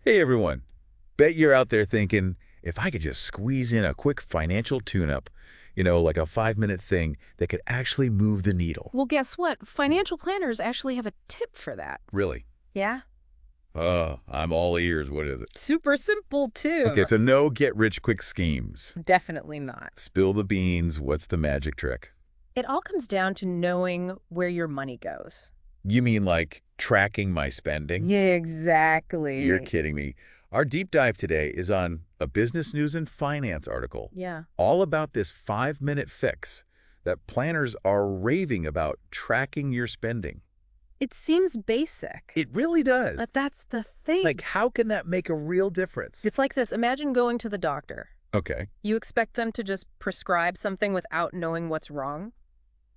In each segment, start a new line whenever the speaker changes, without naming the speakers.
Hey everyone, bet you're out there thinking, if I could just squeeze in a quick financial tune-up, like a 5-minute thing that could actually move the needle.
Well, guess what? Financial planners actually have a tip for that.
Really?
Yeah?
I'm all ears. What is it?
Super simple,
Okay,
too.
so no get-rich-quick schemes.
Definitely not.
Spill the beans. What's the magic trick?
It all comes down to knowing where your money goes.
You mean like tracking my spending?
Yeah,
You're
exactly.
kidding me. Our deep dive today is on a Business News and Finance article,
Yeah.
all about this 5-minute fix that planners are raving about tracking your spending.
It seems basic,
It really does.
but that's the thing.
Like, how can that make a real difference?
It's like this. Imagine going to the doctor.
Okay.
You expect them to just prescribe something without knowing what's wrong?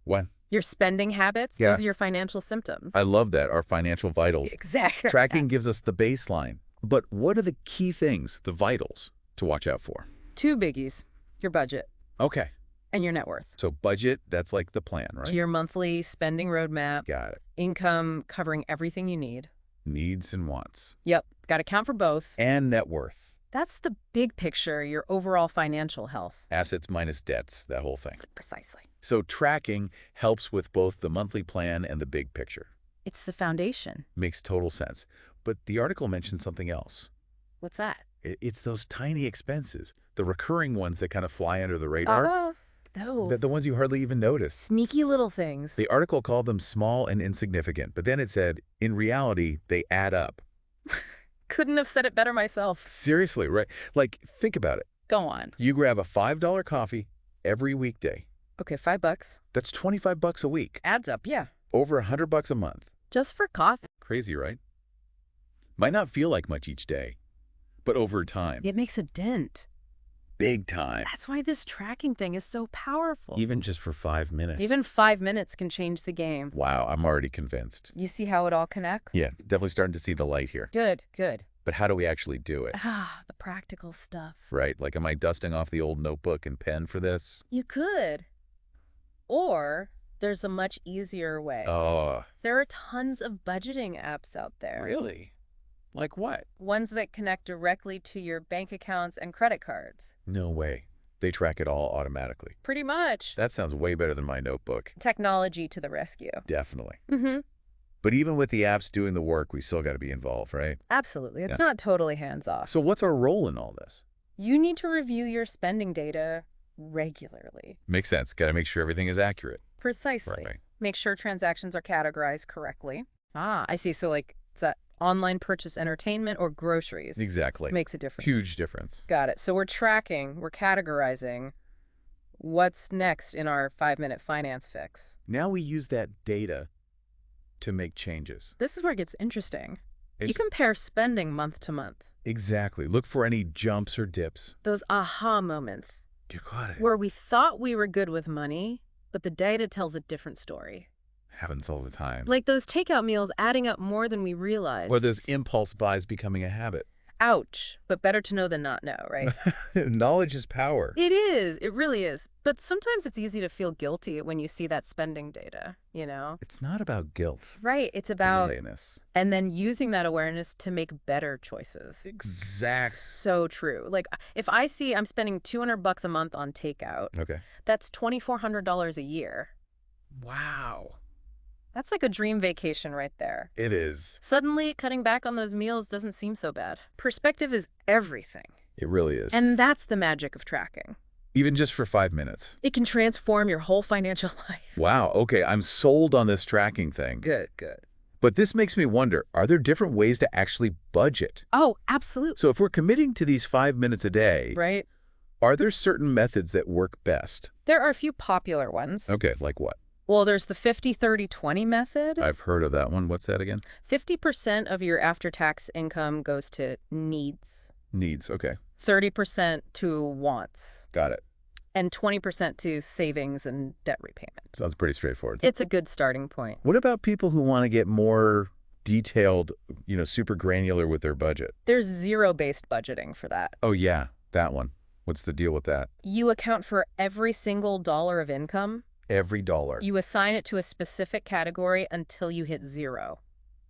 What?
Your spending habits,
Yeah.
those are your financial symptoms.
I love that, our financial vitals.
Exactly.
Tracking gives us the baseline. But what are the key things, the vitals, to watch out for?
Two biggies: your budget
Okay.
and your net worth.
So budget, that's like the plan, right?
Your monthly spending roadmap,
Got it.
income covering everything you need.
Needs and wants.
Yep, got to count for both.
And net worth.
That's the big picture, your overall financial health.
Assets minus debts, that whole thing.
Precisely.
So tracking helps with both the monthly plan and the big picture.
It's the foundation.
Makes total sense. But the article mentioned something else.
What's that?
It's those tiny expenses, the recurring ones that kind of fly under the radar,
Those
the ones you hardly even notice.
sneaky little things.
The article called them small and insignificant, but then it said, in reality, they add up.
Couldn't have said it better myself.
Seriously, right? Like, think about it.
Go on.
You grab a $5 coffee every weekday.
Okay, $5.
That's $25 a week.
Adds up, yeah.
Over $100 a month.
Just for coffee.
Crazy, right? Might not feel like much each day, but over time,
It makes a dent.
big time.
That's why this tracking thing is so powerful.
Even just for 5 minutes.
Even 5 minutes can change the game.
Wow, I'm already convinced.
You see how it all connects?
Yeah, definitely starting to see the light here.
Good, good.
But how do we actually do it?
The practical stuff.
Right? Like, am I dusting off the old notebook and pen for this?
You could. Or there's a much easier way.
Oh,
There are tons of budgeting apps out there.
really? Like what?
Ones that connect directly to your bank accounts and credit cards.
No way. They track it all automatically.
Pretty much.
That sounds way better than my notebook.
Technology to the rescue.
Definitely.
Mm-hmm.
But even with the apps doing the work, we still got to be involved, right?
Absolutely. It's
Yeah.
not totally hands-off.
So what's our role in all this?
You need to review your spending data regularly.
Makes sense. Got to make sure everything is accurate.
Precisely.
Right.
Make sure transactions are categorized correctly. I see. So like, it's that online purchase entertainment or groceries.
Exactly.
Makes a difference.
Huge difference.
Got it. So we're tracking, we're categorizing. What's next in our 5-minute finance fix?
Now we use that data to make changes.
This is where it gets interesting. You
It's-
compare spending month to month.
Exactly. Look for any jumps or dips.
Those aha moments
You got it.
where we thought we were good with money, but the data tells a different story.
Happens all the time.
Like those takeout meals adding up more than we realized.
Or those impulse buys becoming a habit.
Ouch. But better to know than not know, right?
Knowledge is power.
It is. It really is. But sometimes it's easy to feel guilty when you see that spending data, you know?
It's not about guilt.
Right. It's about,
Awareness.
and then using that awareness to make better choices.
Exact.
So true. Like if I see I'm spending $200 a month on takeout,
Okay.
that's $2,400 a year.
Wow.
That's like a dream vacation right there.
It is.
Suddenly, cutting back on those meals doesn't seem so bad. Perspective is everything.
It really is.
And that's the magic of tracking.
even just for 5 minutes.
It can transform your whole financial life.
Wow. Okay. I'm sold on this tracking thing.
Good, good.
But this makes me wonder, are there different ways to actually budget?
Oh, absolutely.
So if we're committing to these 5 minutes a day,
Right?
are there certain methods that work best?
There are a few popular ones.
Okay. Like what?
Well, there's the 50-30-20 method.
I've heard of that one. What's that again?
50% of your after-tax income goes to needs,
Needs. Okay.
30% to wants,
Got it.
and 20% to savings and debt repayment.
Sounds pretty straightforward.
It's a good starting point.
What about people who want to get more detailed, super granular with their budget?
There's zero-based budgeting for that.
Oh, yeah. That one. What's the deal with that?
You account for every single dollar of income.
Every dollar.
You assign it to a specific category until you hit zero.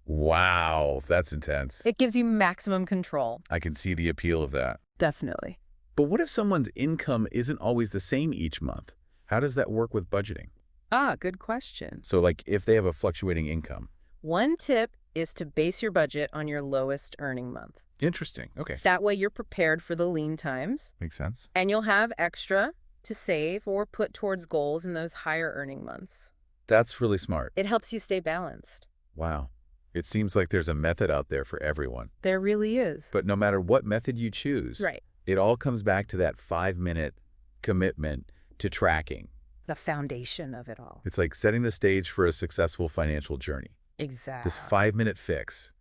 Wow, that's intense.
It gives you maximum control.
I can see the appeal of that.
Definitely.
But what if someone's income isn't always the same each month? How does that work with budgeting?
Ah, good question.
So, like, if they have a fluctuating income.
One tip is to base your budget on your lowest earning month.
Interesting. Okay.
That way you're prepared for the lean times,
Makes sense.
and you'll have extra to save or put towards goals in those higher earning months.
That's really smart.
It helps you stay balanced.
Wow. It seems like there's a method out there for everyone.
There really is.
But no matter what method you choose,
Right.
it all comes back to that 5-minute commitment to tracking.
The foundation of it all.
It's like setting the stage for a successful financial journey.
Exactly.
This 5-minute fix,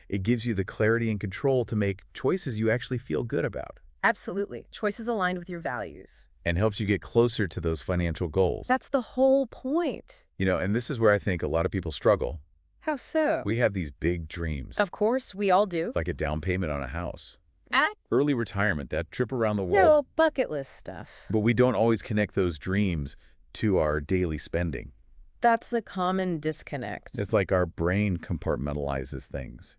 it gives you the clarity and control to make choices you actually feel good about
Absolutely. Choices aligned with your values.
and helps you get closer to those financial goals.
That's the whole point.
And this is where I think a lot of people struggle.
How so?
We have these big dreams,
Of course, we all do.
like a down payment on a house,
Ah,
early retirement, that trip around the world.
no, bucket list stuff.
But we don't always connect those dreams to our daily spending.
That's a common disconnect.
It's like our brain compartmentalizes things.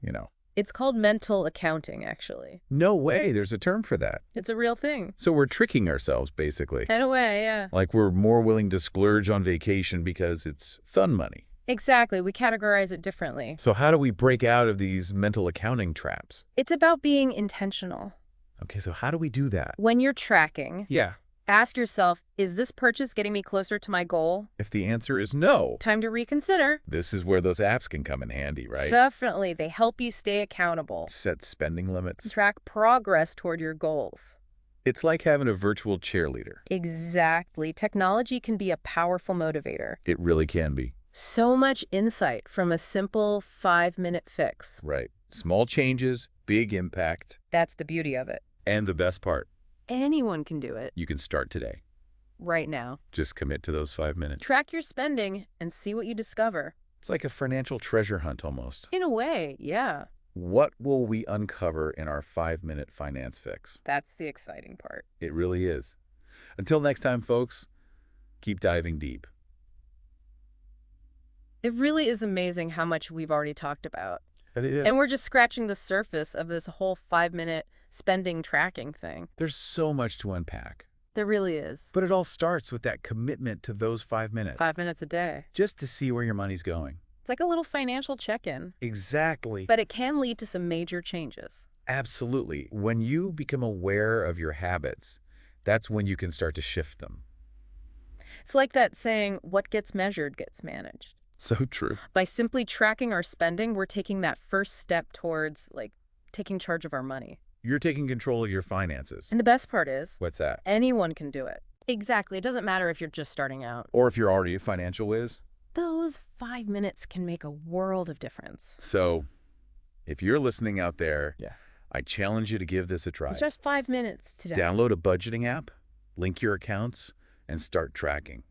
It's called mental accounting, actually.
No way, there's a term for that.
It's a real thing.
So we're tricking ourselves, basically.
In a way, yeah.
Like we're more willing to splurge on vacation because it's fun money.
Exactly. We categorize it differently.
So how do we break out of these mental accounting traps?
It's about being intentional.
Okay, so how do we do that?
When you're tracking,
Yeah.
ask yourself, is this purchase getting me closer to my goal?
If the answer is no,
Time to reconsider.
this is where those apps can come in handy, right?
Definitely. They help you stay accountable.
Set spending limits.
Track progress toward your goals.
It's like having a virtual cheerleader.
Exactly. Technology can be a powerful motivator.
It really can be.
So much insight from a simple 5-minute fix.
Right. Small changes, big impact.
That's the beauty of it.
And the best part,
Anyone can do it
you can start today.
right now.
Just commit to those 5 minutes.
Track your spending and see what you discover.
It's like a financial treasure hunt almost.
In a way, yeah.
What will we uncover in our 5-minute finance fix?
That's the exciting part.
It really is. Until next time, folks, keep diving deep.
It really is amazing how much we've already talked about.
There's
And we're just scratching the surface of this whole 5-minute spending tracking thing.
so much to unpack.
There really is.
But it all starts with that commitment to those 5 minutes.
5 minutes a day.
Just to see where your money's going.
It's like a little financial check-in,
Exactly.
but it can lead to some major changes.
Absolutely. When you become aware of your habits, that's when you can start to shift them.
It's like that saying, what gets measured gets managed.
So true.
By simply tracking our spending, we're taking that first step towards, taking charge of our money.
You're taking control of your finances.
And the best part is,
What's that?
anyone can do it. Exactly. It doesn't matter if you're just starting out.
Or if you're already a financial whiz.
Those 5 minutes can make a world of difference.
So, if you're listening out there,
Yeah.
I challenge you to give this a try.
It's just 5 minutes today.
Download a budgeting app, link your accounts, and start tracking.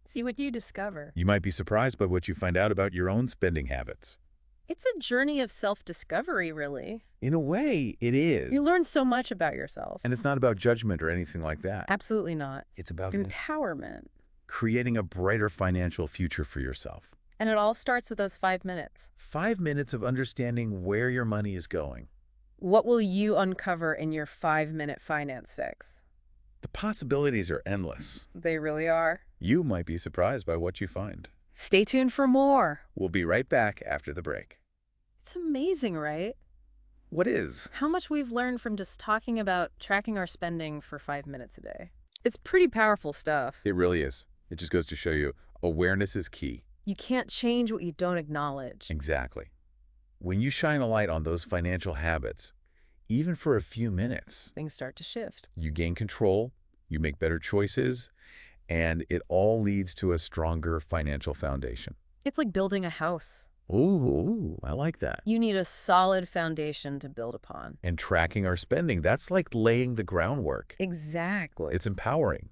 See what you discover.
You might be surprised by what you find out about your own spending habits.
It's a journey of self-discovery, really.
In a way, it is.
You learn so much about yourself.
And it's not about judgment or anything like that.
Absolutely not.
It's about
Empowerment.
creating a brighter financial future for yourself.
And it all starts with those 5 minutes.
5 minutes of understanding where your money is going.
What will you uncover in your 5-minute finance fix?
The possibilities are endless.
They really are.
You might be surprised by what you find.
Stay tuned for more.
We'll be right back after the break.
It's amazing, right?
What is?
How much we've learned from just talking about tracking our spending for 5 minutes a day. It's pretty powerful stuff.
It really is. It just goes to show you awareness is key.
You can't change what you don't acknowledge.
Exactly. When you shine a light on those financial habits, even for a few minutes,
Things start to shift.
you gain control, you make better choices, and it all leads to a stronger financial foundation.
It's like building a house.
Ooh, I like that.
You need a solid foundation to build upon.
And tracking our spending, that's like laying the groundwork.
Exactly.
It's empowering.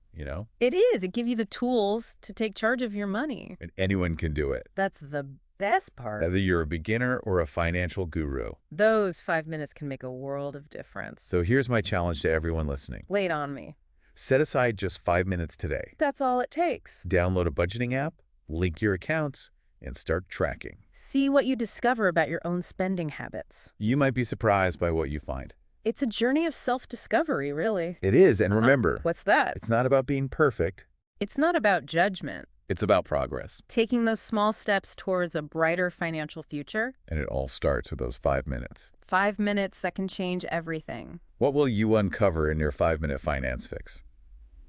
It is. It gives you the tools to take charge of your money.
And anyone can do it,
That's the best part.
whether you're a beginner or a financial guru.
Those 5 minutes can make a world of difference.
So here's my challenge to everyone listening.
Lay it on me.
Set aside just 5 minutes today.
That's all it takes.
Download a budgeting app, link your accounts, and start tracking.
See what you discover about your own spending habits.
You might be surprised by what you find.
It's a journey of self-discovery, really.
It is, and remember,
What's that?
it's not about being perfect.
It's not about judgment.
It's about progress.
Taking those small steps towards a brighter financial future.
And it all starts with those 5 minutes.
5 minutes that can change everything.
What will you uncover in your 5-minute finance fix?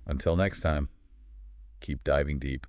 Until next time, keep diving deep.